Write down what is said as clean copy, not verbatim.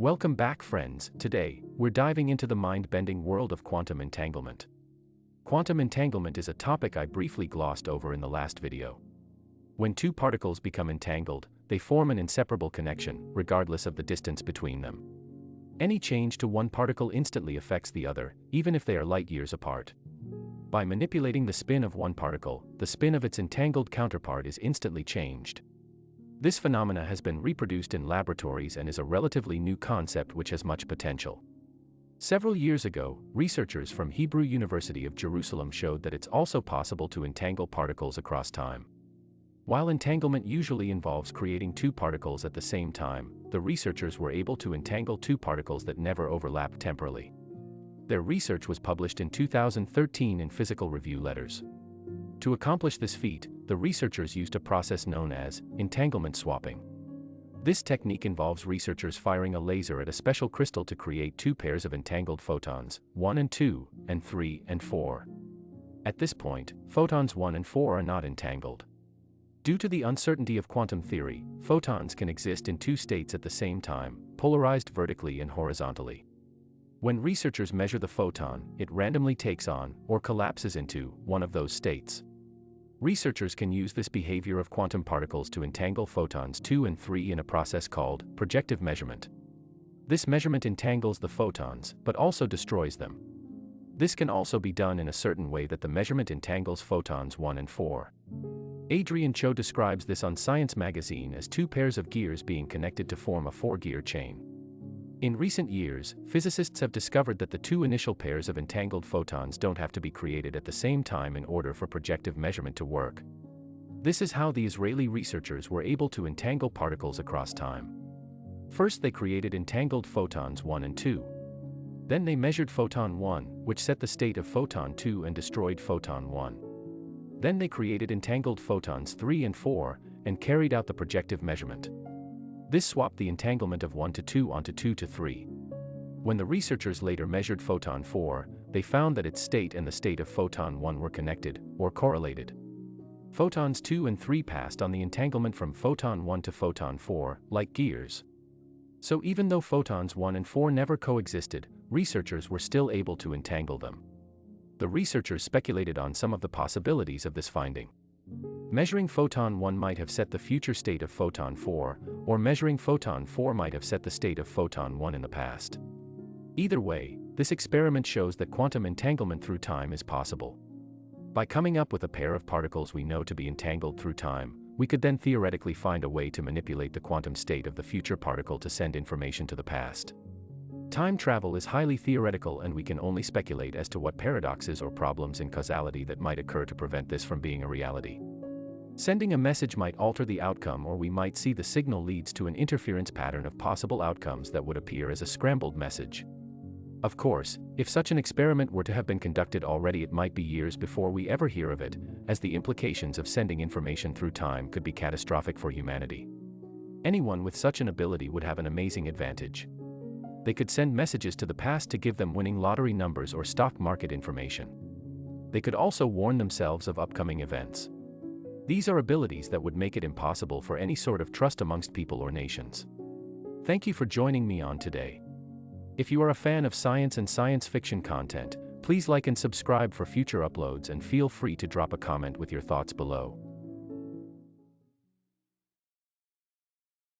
Welcome back, friends. Today, we're diving into the mind-bending world of quantum entanglement. Quantum entanglement is a topic I briefly glossed over in the last video. When two particles become entangled, they form an inseparable connection, regardless of the distance between them. Any change to one particle instantly affects the other, even if they are light years apart. By manipulating the spin of one particle, the spin of its entangled counterpart is instantly changed. This phenomena has been reproduced in laboratories and is a relatively new concept which has much potential. Several years ago, researchers from Hebrew University of Jerusalem showed that it's also possible to entangle particles across time. While entanglement usually involves creating two particles at the same time, the researchers were able to entangle two particles that never overlap temporally. Their research was published in 2013 in Physical Review Letters. To accomplish this feat, the researchers used a process known as entanglement swapping. This technique involves researchers firing a laser at a special crystal to create two pairs of entangled photons, 1 and 2, and 3 and 4. At this point, photons 1 and 4 are not entangled. Due to the uncertainty of quantum theory, photons can exist in two states at the same time, polarized vertically and horizontally. When researchers measure the photon, it randomly takes on, or collapses into, one of those states. Researchers can use this behavior of quantum particles to entangle photons 2 and 3 in a process called projective measurement. This measurement entangles the photons, but also destroys them. This can also be done in a certain way that the measurement entangles photons 1 and 4. Adrian Cho describes this on Science magazine as two pairs of gears being connected to form a four-gear chain. In recent years, physicists have discovered that the two initial pairs of entangled photons don't have to be created at the same time in order for projective measurement to work. This is how the Israeli researchers were able to entangle particles across time. First, they created entangled photons 1 and 2. Then they measured photon 1, which set the state of photon 2 and destroyed photon 1. Then they created entangled photons 3 and 4, and carried out the projective measurement. This swapped the entanglement of 1 to 2 onto 2 to 3. When the researchers later measured photon 4, they found that its state and the state of photon 1 were connected, or correlated. Photons 2 and 3 passed on the entanglement from photon 1 to photon 4, like gears. So even though photons 1 and 4 never coexisted, researchers were still able to entangle them. The researchers speculated on some of the possibilities of this finding. Measuring photon 1 might have set the future state of photon 4, or measuring photon 4 might have set the state of photon 1 in the past. Either way, this experiment shows that quantum entanglement through time is possible. By coming up with a pair of particles we know to be entangled through time, we could then theoretically find a way to manipulate the quantum state of the future particle to send information to the past. Time travel is highly theoretical, and we can only speculate as to what paradoxes or problems in causality that might occur to prevent this from being a reality. Sending a message might alter the outcome, or we might see the signal leads to an interference pattern of possible outcomes that would appear as a scrambled message. Of course, if such an experiment were to have been conducted already, it might be years before we ever hear of it, as the implications of sending information through time could be catastrophic for humanity. Anyone with such an ability would have an amazing advantage. They could send messages to the past to give them winning lottery numbers or stock market information. They could also warn themselves of upcoming events. These are abilities that would make it impossible for any sort of trust amongst people or nations. Thank you for joining me on today. If you are a fan of science and science fiction content, please like and subscribe for future uploads, and feel free to drop a comment with your thoughts below.